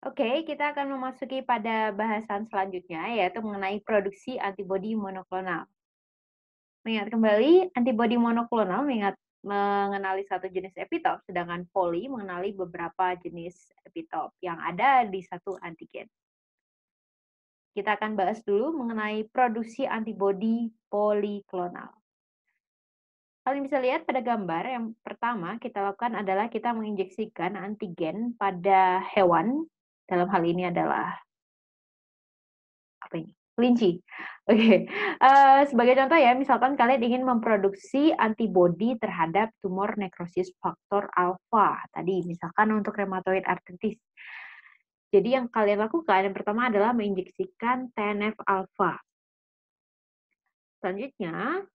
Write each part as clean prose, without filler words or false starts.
Oke, kita akan memasuki pada bahasan selanjutnya, yaitu mengenai produksi antibodi monoklonal. Mengingat kembali, antibodi monoklonal mengenali satu jenis epitop, sedangkan poli mengenali beberapa jenis epitop yang ada di satu antigen. Kita akan bahas dulu mengenai produksi antibodi poliklonal. Kalian bisa lihat pada gambar yang pertama kita lakukan adalah kita menginjeksikan antigen pada hewan. Dalam hal ini adalah apa ini? Kelinci. Oke, sebagai contoh ya, misalkan kalian ingin memproduksi antibodi terhadap tumor nekrosis faktor alfa, tadi misalkan untuk rheumatoid arthritis. Jadi yang kalian lakukan yang pertama adalah menginjeksikan TNF alfa. Selanjutnya,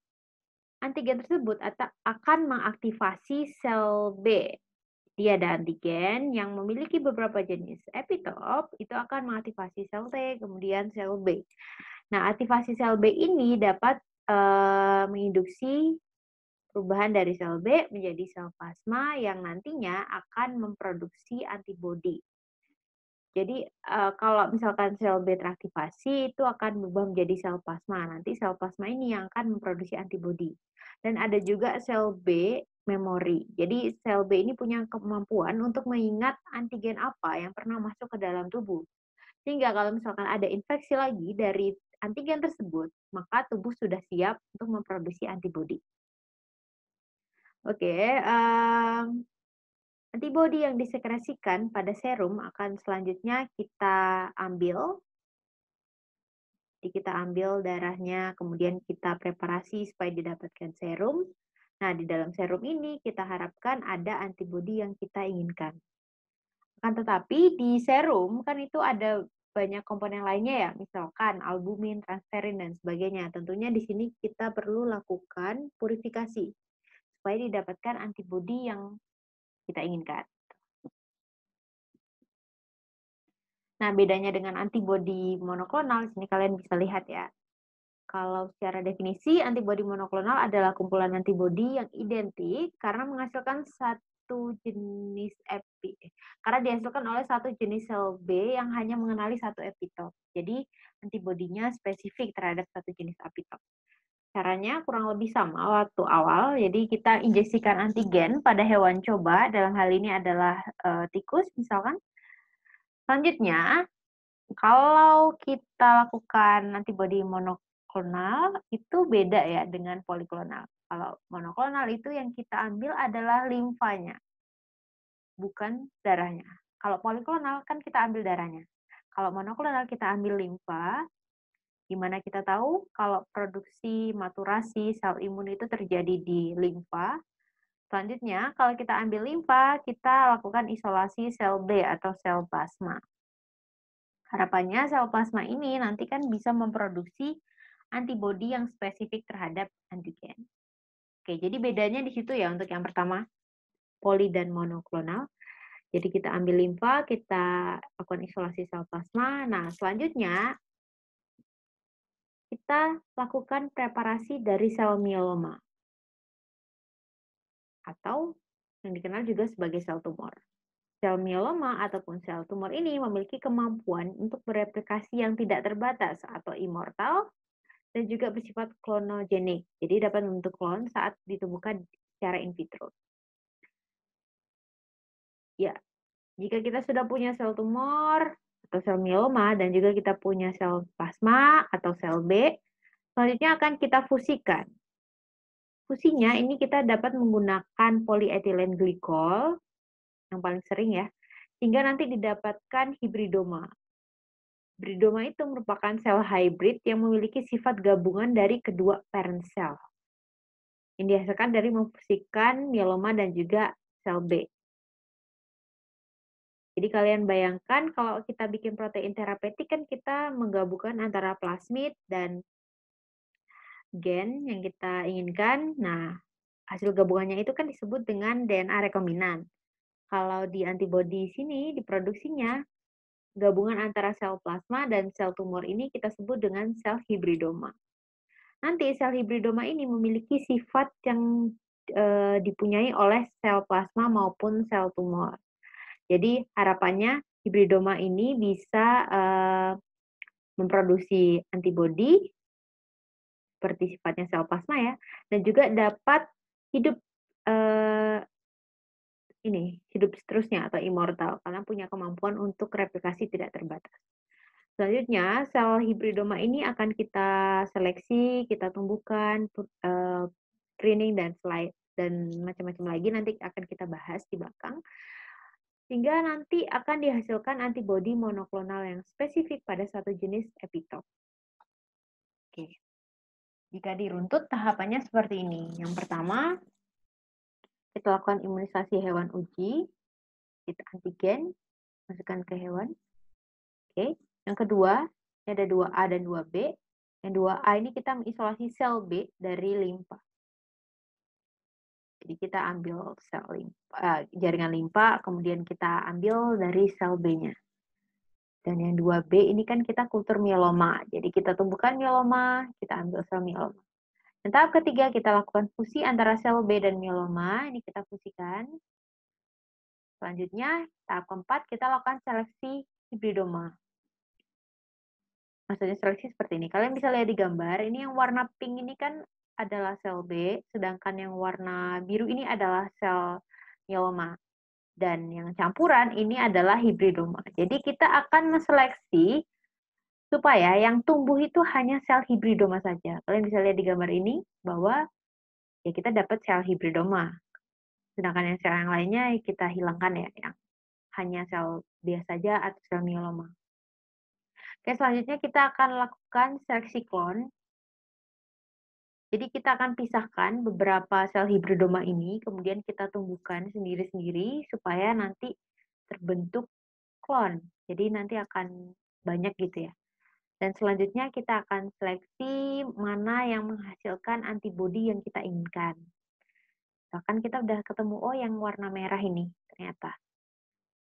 antigen tersebut akan mengaktifasi sel B. Dia ada antigen yang memiliki beberapa jenis epitop, itu akan mengaktifasi sel T, kemudian sel B. Nah, aktivasi sel B ini dapat menginduksi perubahan dari sel B menjadi sel plasma yang nantinya akan memproduksi antibodi. Jadi, kalau misalkan sel B teraktivasi, itu akan berubah menjadi sel plasma. Nanti sel plasma ini yang akan memproduksi antibodi. Dan ada juga sel B memori. Jadi, sel B ini punya kemampuan untuk mengingat antigen apa yang pernah masuk ke dalam tubuh. Sehingga kalau misalkan ada infeksi lagi dari antigen tersebut, maka tubuh sudah siap untuk memproduksi antibodi. Oke, antibodi yang disekresikan pada serum akan selanjutnya kita ambil. Jadi kita ambil darahnya, kemudian kita preparasi supaya didapatkan serum. Nah, di dalam serum ini kita harapkan ada antibodi yang kita inginkan. Akan tetapi di serum kan itu ada banyak komponen lainnya ya, misalkan albumin, transferin, dan sebagainya. Tentunya di sini kita perlu lakukan purifikasi supaya didapatkan antibodi yang kita inginkan. Nah, bedanya dengan antibodi monoklonal, di sini kalian bisa lihat ya. Kalau secara definisi, antibodi monoklonal adalah kumpulan antibodi yang identik karena menghasilkan satu jenis karena dihasilkan oleh satu jenis sel B yang hanya mengenali satu epitop. Jadi, antibodinya spesifik terhadap satu jenis epitop. Caranya kurang lebih sama waktu awal, jadi kita injeksikan antigen pada hewan coba, dalam hal ini adalah tikus misalkan. Selanjutnya, kalau kita lakukan antibodi monoklonal, itu beda ya dengan poliklonal. Kalau monoklonal itu yang kita ambil adalah limfanya, bukan darahnya. Kalau poliklonal kan kita ambil darahnya. Kalau monoklonal kita ambil limfa, di mana kita tahu kalau produksi maturasi sel imun itu terjadi di limfa. Selanjutnya, kalau kita ambil limfa, kita lakukan isolasi sel B atau sel plasma. Harapannya sel plasma ini nanti kan bisa memproduksi antibodi yang spesifik terhadap antigen. Oke, jadi bedanya di situ ya untuk yang pertama, poli dan monoklonal. Jadi kita ambil limfa, kita lakukan isolasi sel plasma. Nah, selanjutnya kita lakukan preparasi dari sel mieloma atau yang dikenal juga sebagai sel tumor. Sel mieloma ataupun sel tumor ini memiliki kemampuan untuk bereplikasi yang tidak terbatas atau immortal dan juga bersifat klonogenik. Jadi dapat membentuk klon saat ditemukan secara in vitro. Ya, jika kita sudah punya sel tumor atau sel mieloma dan juga kita punya sel plasma atau sel B, selanjutnya akan kita fusikan. Fusinya ini kita dapat menggunakan polyethylene glycol yang paling sering ya, sehingga nanti didapatkan hibridoma. Hibridoma itu merupakan sel hybrid yang memiliki sifat gabungan dari kedua parent cell, yang dihasilkan dari memfusikan mieloma dan juga sel B. Jadi kalian bayangkan kalau kita bikin protein terapeutik kan kita menggabungkan antara plasmid dan gen yang kita inginkan. Nah, hasil gabungannya itu kan disebut dengan DNA rekombinan. Kalau di antibodi sini diproduksinya gabungan antara sel plasma dan sel tumor ini kita sebut dengan sel hibridoma. Nanti sel hibridoma ini memiliki sifat yang dipunyai oleh sel plasma maupun sel tumor. Jadi harapannya hibridoma ini bisa memproduksi antibodi seperti sifatnya sel plasma ya, dan juga dapat hidup hidup seterusnya atau immortal karena punya kemampuan untuk replikasi tidak terbatas. Selanjutnya, sel hibridoma ini akan kita seleksi, kita tumbuhkan, screening dan macam-macam lagi nanti akan kita bahas di belakang. Sehingga nanti akan dihasilkan antibodi monoklonal yang spesifik pada satu jenis epitop. Oke. Jika diruntut tahapannya seperti ini. Yang pertama, kita lakukan imunisasi hewan uji, kita antigen, masukkan ke hewan. Oke. Yang kedua, ini ada 2A dan 2B. Yang 2A ini kita mengisolasi sel B dari limpa. Jadi kita ambil sel limpa, jaringan limpa, kemudian kita ambil dari sel B-nya. Dan yang 2B ini kan kita kultur mieloma. Jadi kita tumbuhkan mieloma, kita ambil sel mieloma. Dan tahap ketiga kita lakukan fusi antara sel B dan mieloma. Ini kita fusikan. Selanjutnya, tahap keempat kita lakukan seleksi hibridoma. Maksudnya seleksi seperti ini. Kalian bisa lihat di gambar, ini yang warna pink ini kan adalah sel B, sedangkan yang warna biru ini adalah sel mieloma. Dan yang campuran ini adalah hibridoma. Jadi kita akan menseleksi supaya yang tumbuh itu hanya sel hibridoma saja. Kalian bisa lihat di gambar ini bahwa ya kita dapat sel hibridoma. Sedangkan yang sel yang lainnya kita hilangkan ya, yang hanya sel biasa saja atau sel mieloma. Oke, selanjutnya kita akan lakukan seleksi klon. Jadi kita akan pisahkan beberapa sel hibridoma ini, kemudian kita tumbuhkan sendiri-sendiri supaya nanti terbentuk klon. Jadi nanti akan banyak gitu ya. Dan selanjutnya kita akan seleksi mana yang menghasilkan antibodi yang kita inginkan. Bahkan kita udah ketemu, oh yang warna merah ini ternyata.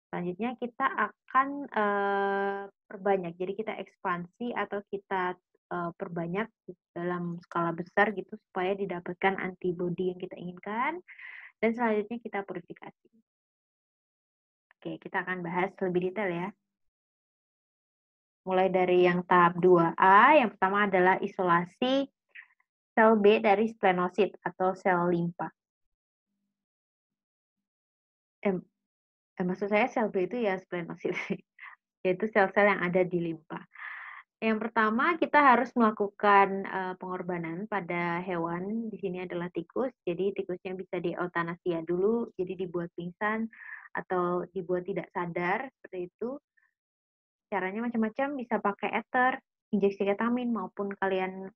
Selanjutnya kita akan perbanyak, jadi kita ekspansi atau kita perbanyak dalam skala besar gitu supaya didapatkan antibodi yang kita inginkan. Dan selanjutnya kita purifikasi. Oke, kita akan bahas lebih detail ya. Mulai dari yang tahap 2A, yang pertama adalah isolasi sel B dari splenosit atau sel limpa. Maksud saya sel B itu ya splenosit, yaitu sel-sel yang ada di limpa. Yang pertama kita harus melakukan pengorbanan pada hewan. Di sini adalah tikus. Jadi tikusnya bisa diotanasia dulu, jadi dibuat pingsan atau dibuat tidak sadar seperti itu. Caranya macam-macam, bisa pakai ether, injeksi ketamin maupun kalian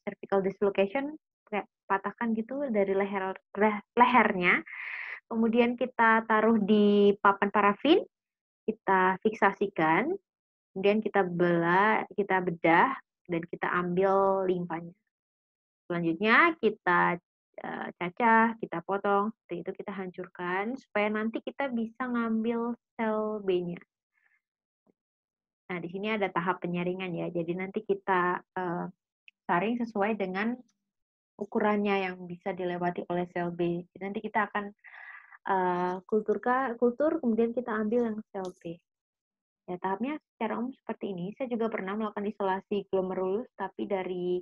cervical dislocation, kayak patahkan gitu dari lehernya. Kemudian kita taruh di papan parafin, kita fiksasikan, kemudian kita bedah, dan kita ambil limpanya. Selanjutnya kita cacah, kita potong, seperti itu kita hancurkan, supaya nanti kita bisa ngambil sel B-nya. Nah, di sini ada tahap penyaringan ya, jadi nanti kita saring sesuai dengan ukurannya yang bisa dilewati oleh sel B. Jadi nanti kita akan kultur, kemudian kita ambil yang sel B. Ya, tahapnya secara umum seperti ini. Saya juga pernah melakukan isolasi glomerulus, tapi dari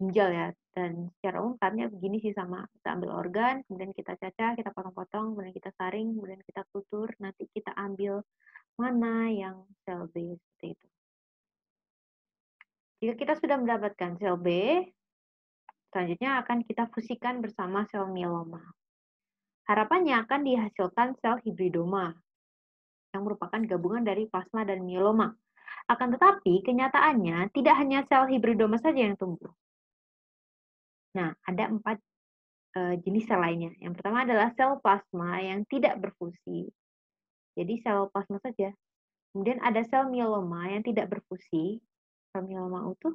ginjal ya. Dan secara umum tahapnya begini sih sama. Kita ambil organ, kemudian kita cacah, kita potong-potong, kemudian kita saring, kemudian kita kultur, nanti kita ambil mana yang sel B, seperti itu. Jika kita sudah mendapatkan sel B, selanjutnya akan kita fusikan bersama sel mieloma. Harapannya akan dihasilkan sel hibridoma, yang merupakan gabungan dari plasma dan mieloma. Akan tetapi, kenyataannya tidak hanya sel hibridoma saja yang tumbuh. Nah, ada 4 jenis sel lainnya. Yang pertama adalah sel plasma yang tidak berfusi. Jadi sel plasma saja. Kemudian ada sel mieloma yang tidak berfusi, sel mieloma utuh.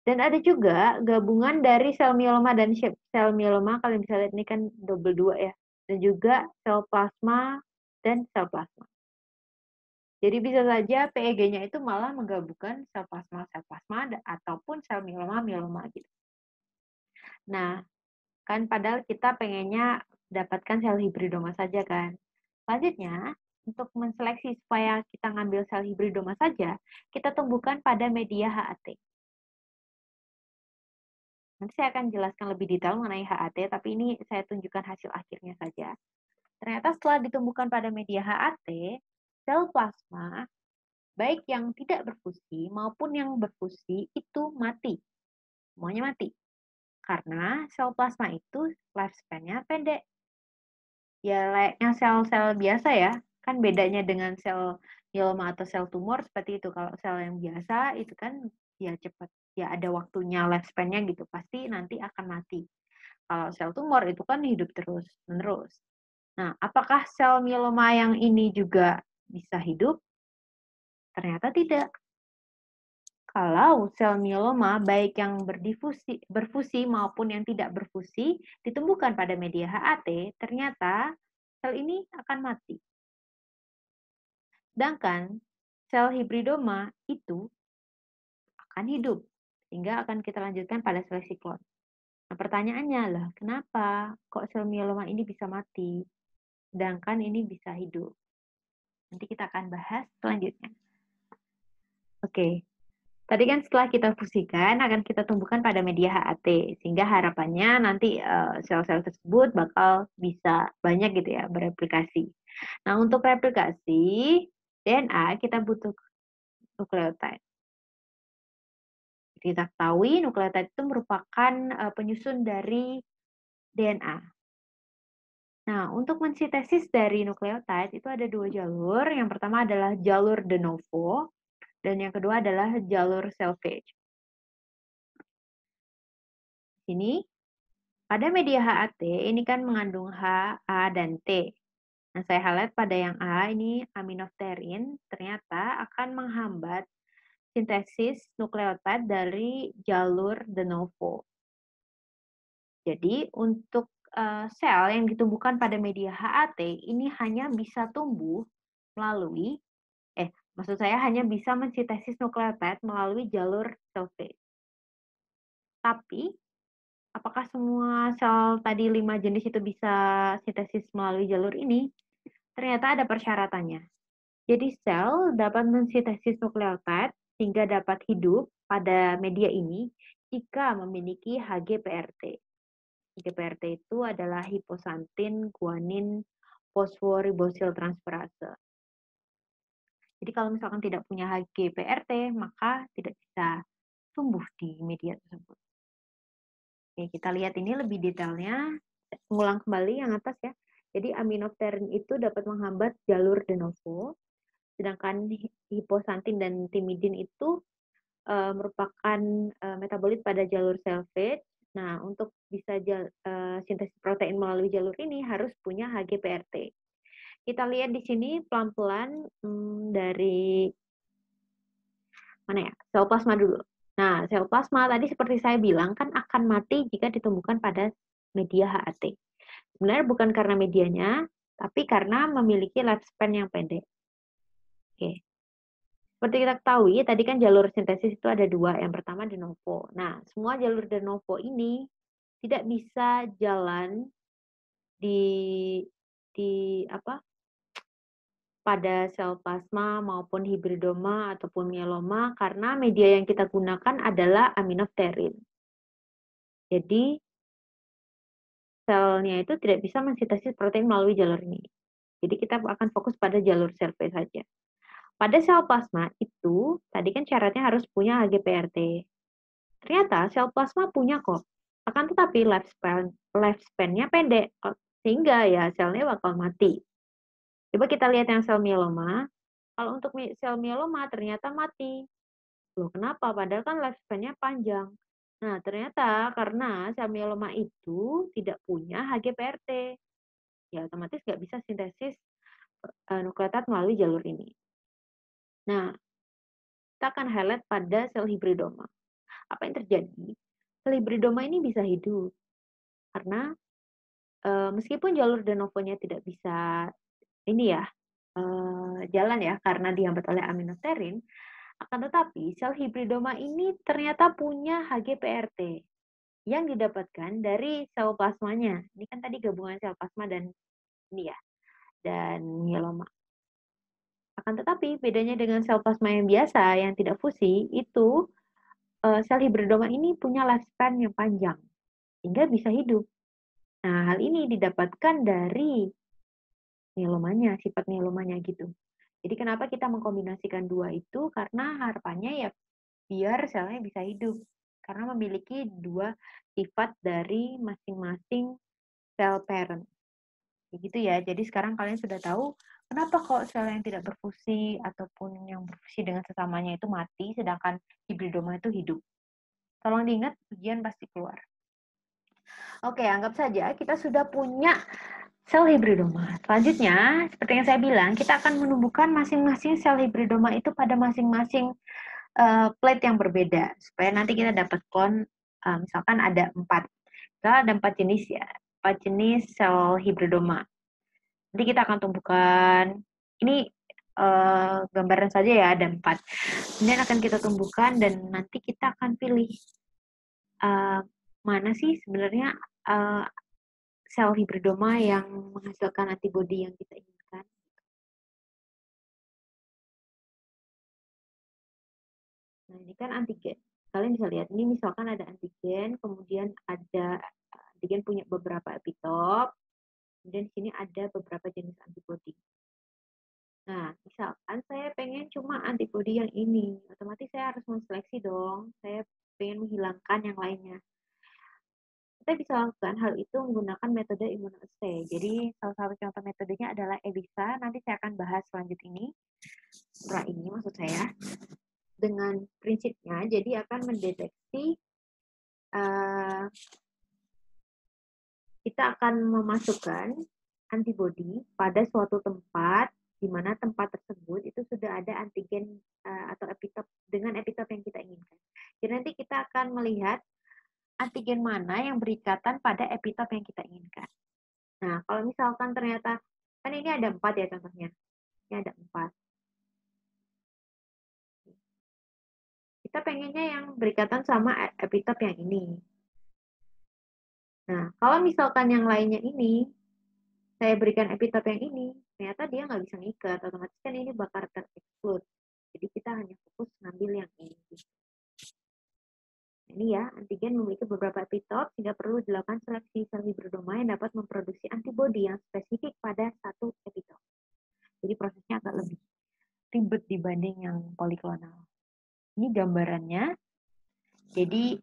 Dan ada juga gabungan dari sel mieloma dan sel mieloma, kalian bisa lihat ini kan double 2 ya. Dan juga sel plasma dan sel plasma. Jadi bisa saja PEG-nya itu malah menggabungkan sel plasma ataupun sel mieloma gitu. Nah, kan padahal kita pengennya dapatkan sel hibridoma saja kan. Selanjutnya, untuk menseleksi supaya kita ngambil sel hibridoma saja, kita tumbuhkan pada media HAT. Nanti saya akan jelaskan lebih detail mengenai HAT, tapi ini saya tunjukkan hasil akhirnya saja. Ternyata setelah ditumbuhkan pada media HAT, sel plasma, baik yang tidak berfusi maupun yang berfusi, itu mati. Semuanya mati. Karena sel plasma itu lifespan-nya pendek. Ya, layaknya sel-sel biasa ya. Kan bedanya dengan sel mieloma atau sel tumor seperti itu. Kalau sel yang biasa itu kan ya cepat, ya ada waktunya lifespan-nya gitu. Pasti nanti akan mati. Kalau sel tumor itu kan hidup terus-menerus. Nah, apakah sel mieloma yang ini juga bisa hidup? Ternyata tidak. Kalau sel mieloma baik yang berfusi maupun yang tidak berfusi ditumbuhkan pada media HAT, ternyata sel ini akan mati. Sedangkan sel hibridoma itu akan hidup, sehingga akan kita lanjutkan pada seleksi klon. Nah, pertanyaannya adalah, kenapa kok sel mieloma ini bisa mati, sedangkan ini bisa hidup? Nanti kita akan bahas selanjutnya. Oke, tadi kan setelah kita fusikan, akan kita tumbuhkan pada media HAT, sehingga harapannya nanti sel-sel tersebut bakal bisa banyak gitu ya, bereplikasi. Nah, untuk replikasi DNA, kita butuh nukleotida. Kita ketahui nukleotida itu merupakan penyusun dari DNA. Nah, untuk mensintesis dari nukleotida itu ada dua jalur. Yang pertama adalah jalur de novo, dan yang kedua adalah jalur salvage. Ini pada media HAT ini kan mengandung H, A, dan T. Nah, saya highlight pada yang A ini aminopterin ternyata akan menghambat sintesis nukleotida dari jalur de novo. Jadi untuk sel yang ditumbuhkan pada media HAT ini hanya bisa tumbuh melalui maksud saya hanya bisa mensintesis nukleotida melalui jalur salvage. Tapi apakah semua sel tadi 5 jenis itu bisa sintesis melalui jalur ini? Ternyata ada persyaratannya. Jadi sel dapat mensintesis nukleotida sehingga dapat hidup pada media ini jika memiliki HGPRT. HGPRT itu adalah hiposantin guanin fosforibosil transferase. Jadi kalau misalkan tidak punya HGPRT, maka tidak bisa tumbuh di media tersebut. Oke, kita lihat ini lebih detailnya. Ulang kembali yang atas ya. Jadi aminopterin itu dapat menghambat jalur de novo, sedangkan hiposantin dan timidin itu merupakan metabolit pada jalur salvage. Nah, untuk bisa sintesis protein melalui jalur ini harus punya HGPRT. Kita lihat di sini pelan-pelan dari mana ya? Sel plasma dulu. Nah, sel plasma tadi seperti saya bilang kan akan mati jika ditumbuhkan pada media HAT. Sebenarnya bukan karena medianya, tapi karena memiliki lifespan yang pendek. Oke. Seperti kita ketahui, tadi kan jalur sintesis itu ada dua. Yang pertama de novo. Nah, semua jalur de novo ini tidak bisa jalan di pada sel plasma maupun hibridoma ataupun mieloma karena media yang kita gunakan adalah aminopterin. Jadi selnya itu tidak bisa mensintesis protein melalui jalur ini. Jadi kita akan fokus pada jalur salvage saja. Pada sel plasma itu, tadi kan syaratnya harus punya HGPRT. Ternyata sel plasma punya kok. Akan tetapi lifespan-nya pendek, sehingga ya selnya bakal mati. Coba kita lihat yang sel mieloma. Kalau untuk sel mieloma ternyata mati. Loh, kenapa? Padahal kan lifespan-nya panjang. Nah, ternyata karena sel mieloma itu tidak punya HGPRT. Ya, otomatis nggak bisa sintesis nukleotida melalui jalur ini. Nah, kita akan highlight pada sel hibridoma. Apa yang terjadi? Sel hibridoma ini bisa hidup. Karena meskipun jalur de novo-nya tidak bisa jalan ya, karena dihambat oleh aminopterin, akan tetapi sel hibridoma ini ternyata punya HGPRT yang didapatkan dari sel plasmanya. Ini kan tadi gabungan sel plasma dan ini ya, dan mieloma. Akan tetapi bedanya dengan sel plasma yang biasa yang tidak fusi itu sel hibridoma ini punya lifespan yang panjang sehingga bisa hidup. Nah, hal ini didapatkan dari mielomanya, sifat mielomanya gitu. Jadi kenapa kita mengkombinasikan dua itu? Karena harapannya ya biar selnya bisa hidup. Karena memiliki dua sifat dari masing-masing sel parent. Begitu ya. Jadi sekarang kalian sudah tahu kenapa kok sel yang tidak berfusi ataupun yang berfusi dengan sesamanya itu mati, sedangkan hibridoma itu hidup. Tolong diingat, ujian pasti keluar. Oke, anggap saja kita sudah punya sel hibridoma. Selanjutnya, seperti yang saya bilang, kita akan menumbuhkan masing-masing sel hibridoma itu pada masing-masing plate yang berbeda, supaya nanti kita dapat misalkan ada 4. Ada 4 jenis ya, 4 jenis sel hibridoma. Nanti kita akan tumbuhkan, ini gambaran saja ya, ada 4. Kemudian akan kita tumbuhkan dan nanti kita akan pilih mana sih sebenarnya sel hibridoma yang menghasilkan antibodi yang kita inginkan. Nah, ini kan antigen. Kalian bisa lihat, ini misalkan ada antigen, kemudian ada antigen punya beberapa epitop, kemudian di sini ada beberapa jenis antibodi. Nah, misalkan saya pengen cuma antibodi yang ini, otomatis saya harus menseleksi dong. Saya pengen menghilangkan yang lainnya. Kita bisa lakukan hal itu menggunakan metode immunoassay. Jadi, salah satu contoh metodenya adalah ELISA. Nanti saya akan bahas selanjut ini. Setelah ini maksud saya. Dengan prinsipnya, jadi akan mendeteksi kita akan memasukkan antibodi pada suatu tempat di mana tempat tersebut itu sudah ada antigen atau epitop dengan epitop yang kita inginkan. Jadi nanti kita akan melihat antigen mana yang berikatan pada epitop yang kita inginkan. Nah, kalau misalkan ternyata kan ini ada 4 ya contohnya. Ini ada 4. Kita pengennya yang berikatan sama epitop yang ini. Nah, kalau misalkan yang lainnya ini, saya berikan epitop yang ini, ternyata dia nggak bisa ngikat, otomatis kan ini bakal ter-exclude. Jadi kita hanya fokus ngambil yang ini. Ini ya, antigen memiliki beberapa epitop sehingga perlu dilakukan seleksi sel hibridoma yang dapat memproduksi antibodi yang spesifik pada satu epitop. Jadi prosesnya agak lebih ribet dibanding yang poliklonal. Ini gambarannya. Jadi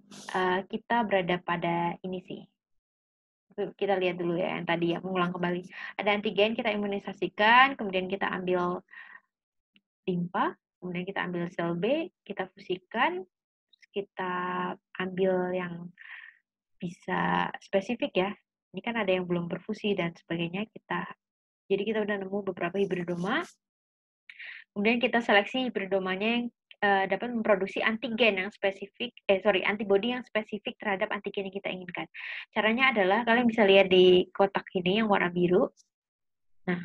kita berada pada ini sih. Kita lihat dulu ya yang tadi ya, mengulang kembali. Ada antigen, kita imunisasikan, kemudian kita ambil limpa, kemudian kita ambil sel B, kita fusikan, kita ambil yang bisa spesifik ya. Ini kan ada yang belum berfusi dan sebagainya. Jadi kita udah nemu beberapa hibridoma. Kemudian kita seleksi hibridomanya yang dapat memproduksi antigen yang spesifik, antibodi yang spesifik terhadap antigen yang kita inginkan. Caranya adalah kalian bisa lihat di kotak ini yang warna biru. Nah,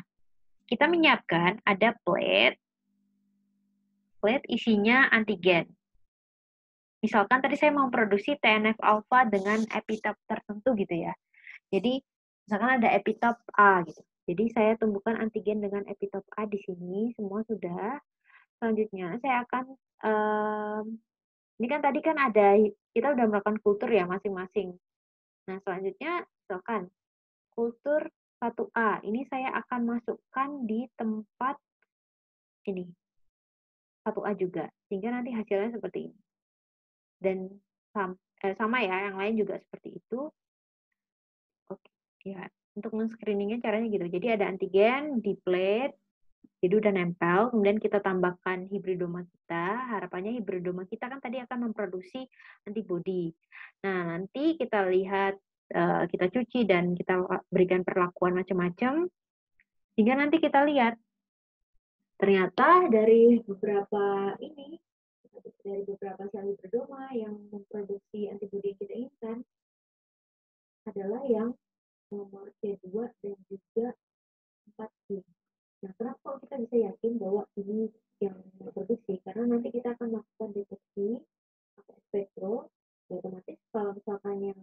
kita menyiapkan ada plate isinya antigen. Misalkan tadi saya mau produksi TNF alpha dengan epitop tertentu gitu ya. Jadi misalkan ada epitop A gitu. Jadi saya tumbuhkan antigen dengan epitop A di sini, semua sudah. Selanjutnya saya akan ini kan tadi kan ada kita udah melakukan kultur ya masing-masing. Nah, selanjutnya misalkan kultur 1A. Ini saya akan masukkan di tempat ini. 1A juga. Sehingga nanti hasilnya seperti ini. Dan sama ya, yang lain juga seperti itu. Oke, ya. Untuk men-screeningnya caranya gitu. Jadi ada antigen di plate, jadi udah nempel, kemudian kita tambahkan hibridoma kita, harapannya hibridoma kita kan tadi akan memproduksi antibodi. Nah, nanti kita lihat, kita cuci dan kita berikan perlakuan macam-macam, sehingga nanti kita lihat, ternyata dari beberapa sel hibridoma yang memproduksi antibodi yang kita inginkan, adalah yang nomor C2 dan juga 4G. Nah, kenapa kita bisa yakin bahwa ini yang memproduksi? Karena nanti kita akan melakukan deteksi atau spektro, otomatis kalau misalkan yang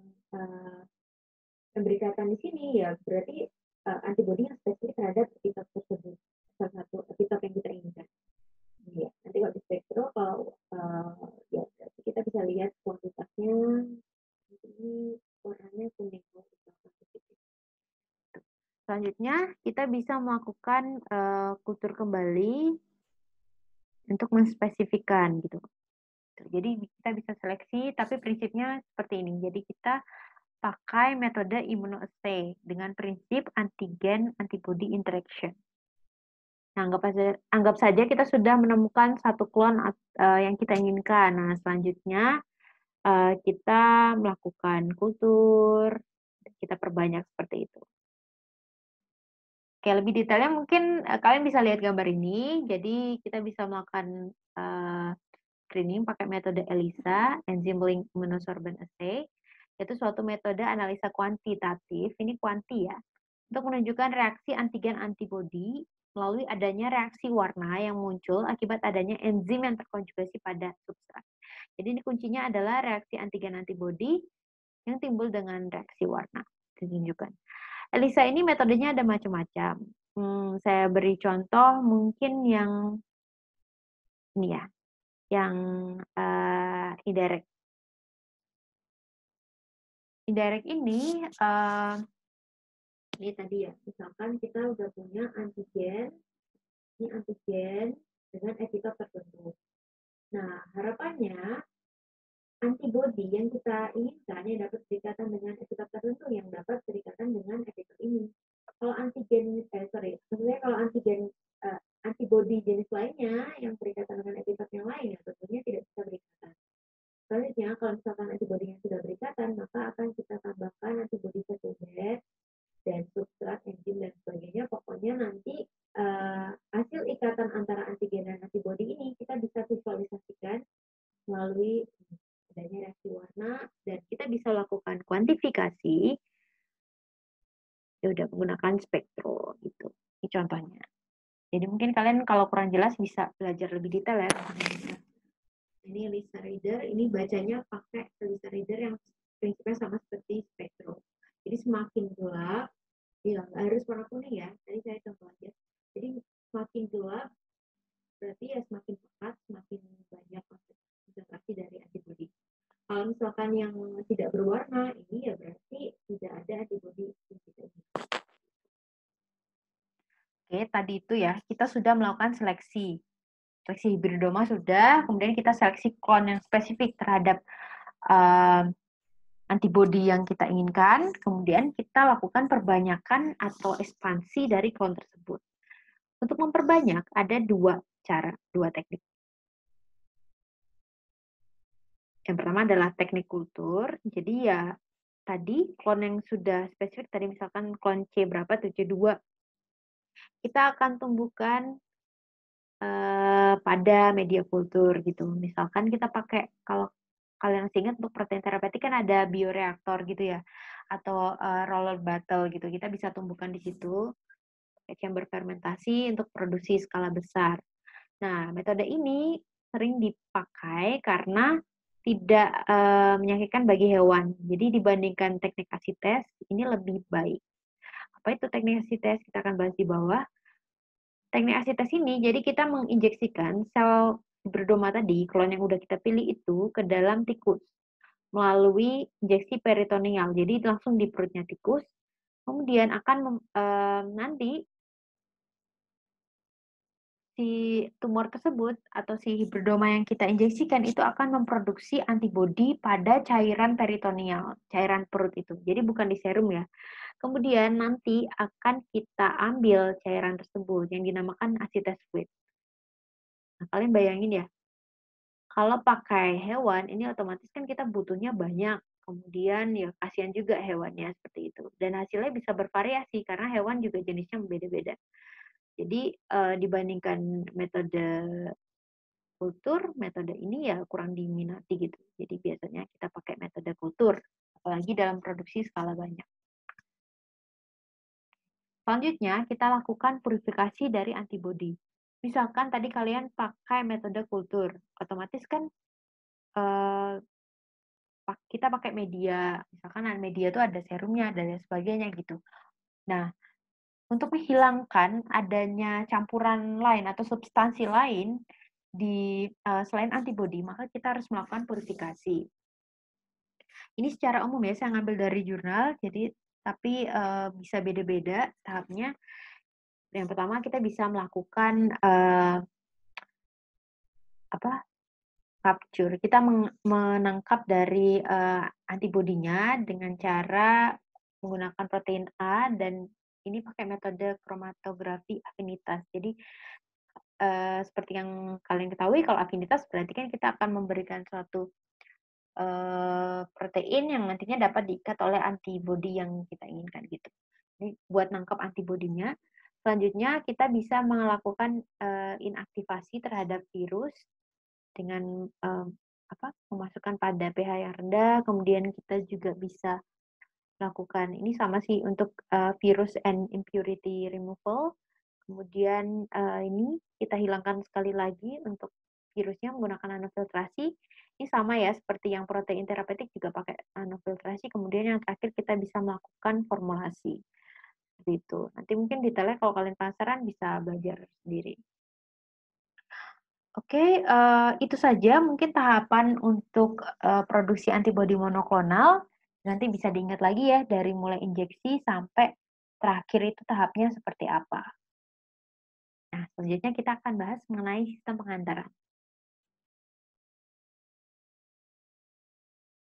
berikatan di sini, ya berarti antibodi yang spesifik terhadap epitop tersebut, salah satu epitop yang kita inginkan. selanjutnya kita bisa melakukan kultur kembali untuk menspesifikkan gitu. Jadi kita bisa seleksi, tapi prinsipnya seperti ini. Jadi kita pakai metode immunoassay dengan prinsip antigen antibody interaction. Nah, anggap saja kita sudah menemukan satu klon yang kita inginkan. Nah, selanjutnya kita melakukan kultur, kita perbanyak seperti itu. Oke, lebih detailnya mungkin kalian bisa lihat gambar ini. Jadi kita bisa melakukan screening pakai metode ELISA, Enzyme Link Immunosorbent Assay, yaitu suatu metode analisa kuantitatif, ini kuanti ya, untuk menunjukkan reaksi antigen antibodi melalui adanya reaksi warna yang muncul akibat adanya enzim yang terkonjugasi pada substrat. Jadi ini kuncinya adalah reaksi antigen antibodi yang timbul dengan reaksi warna. Ditunjukkan. ELISA ini metodenya ada macam-macam. Saya beri contoh mungkin yang ini ya, yang indirect. Indirect ini tadi ya, misalkan kita udah punya antigen, ini antigen dengan epitop tertentu. Nah, harapannya antibodi yang kita inginkan yang dapat berikatan dengan epitop tertentu yang dapat berikatan dengan epitop ini. Kalau antigen, sebenarnya kalau antigen antibodi jenis lainnya yang berikatan dengan epitop yang lain, ya tentunya tidak bisa berikatan. Selanjutnya, kalau misalkan antibodi yang sudah berikatan, maka akan kita tambahkan antibodi sekunder dan substrat, enzim, dan sebagainya. Pokoknya nanti hasil ikatan antara antigen dan antibodi ini kita bisa visualisasikan melalui adanya reaksi warna, dan kita bisa lakukan kuantifikasi ya udah menggunakan spektro gitu. Ini contohnya. Jadi mungkin kalian kalau kurang jelas bisa belajar lebih detail ya. Ini ELISA reader, ini bacanya pakai ELISA reader yang prinsipnya sama seperti spektro. Jadi semakin gelap, ya nggak harus warna kuning ya, tadi saya contoh aja. Jadi semakin gelap, berarti ya semakin pekat, semakin banyak konsentrasi dari antibodi. Kalau misalkan yang tidak berwarna, ini ya berarti tidak ada antibodi yang kita inginkan. Oke, tadi itu ya, kita sudah melakukan seleksi. Seleksi hibridoma sudah, kemudian kita seleksi klon yang spesifik terhadap antibodi yang kita inginkan, kemudian kita lakukan perbanyakan atau ekspansi dari klon tersebut. Untuk memperbanyak, ada dua cara, dua teknik. Yang pertama adalah teknik kultur, jadi ya tadi klon yang sudah spesifik, tadi misalkan klon C berapa, tuh C2, kita akan tumbuhkan pada media kultur gitu. Misalkan kita pakai, kalau kalian masih ingat untuk protein terapeutik kan ada bioreaktor gitu ya, atau roller bottle gitu. Kita bisa tumbuhkan di situ chamber fermentasi untuk produksi skala besar. Nah, metode ini sering dipakai karena tidak menyakitkan bagi hewan. Jadi dibandingkan teknik asites, ini lebih baik. Apa itu teknik asites? Kita akan bahas di bawah. Teknik asites ini, jadi kita menginjeksikan sel hibridoma tadi, klon yang udah kita pilih itu, ke dalam tikus melalui injeksi peritoneal. Jadi langsung di perutnya tikus, kemudian akan nanti si tumor tersebut atau si hibridoma yang kita injeksikan itu akan memproduksi antibodi pada cairan peritoneal, cairan perut itu. Jadi bukan di serum ya. Kemudian nanti akan kita ambil cairan tersebut yang dinamakan asites fluid. Nah, kalian bayangin ya, kalau pakai hewan ini otomatis kan kita butuhnya banyak. Kemudian ya kasihan juga hewannya seperti itu. Dan hasilnya bisa bervariasi karena hewan juga jenisnya berbeda-beda. Jadi dibandingkan metode kultur, metode ini ya kurang diminati gitu. Jadi biasanya kita pakai metode kultur, apalagi dalam produksi skala banyak. Selanjutnya, kita lakukan purifikasi dari antibodi. Misalkan tadi kalian pakai metode kultur, otomatis kan kita pakai media, misalkan media itu ada serumnya, dan sebagainya gitu. Nah, untuk menghilangkan adanya campuran lain atau substansi lain di selain antibodi, maka kita harus melakukan purifikasi. Ini secara umum ya, saya ngambil dari jurnal, jadi tapi, bisa beda-beda tahapnya. Yang pertama kita bisa melakukan, apa, capture. Kita menangkap dari, antibodinya dengan cara menggunakan protein A dan ini pakai metode kromatografi afinitas. Jadi, seperti yang kalian ketahui kalau afinitas berarti kan kita akan memberikan suatu, protein yang nantinya dapat diikat oleh antibodi yang kita inginkan gitu. Jadi buat nangkap antibodinya, selanjutnya kita bisa melakukan, inaktivasi terhadap virus dengan, memasukkan pada pH yang rendah, kemudian kita juga bisa lakukan ini sama sih untuk, virus and impurity removal. Kemudian, ini kita hilangkan sekali lagi untuk virusnya menggunakan nanofiltrasi. Ini sama ya seperti yang protein terapeutik juga pakai nanofiltrasi, kemudian yang terakhir kita bisa melakukan formulasi, seperti itu. Nanti mungkin detailnya kalau kalian penasaran bisa belajar sendiri. Oke, itu saja mungkin tahapan untuk, produksi antibodi monoklonal. Nanti bisa diingat lagi ya dari mulai injeksi sampai terakhir itu tahapnya seperti apa. Nah, selanjutnya kita akan bahas mengenai sistem pengantaran.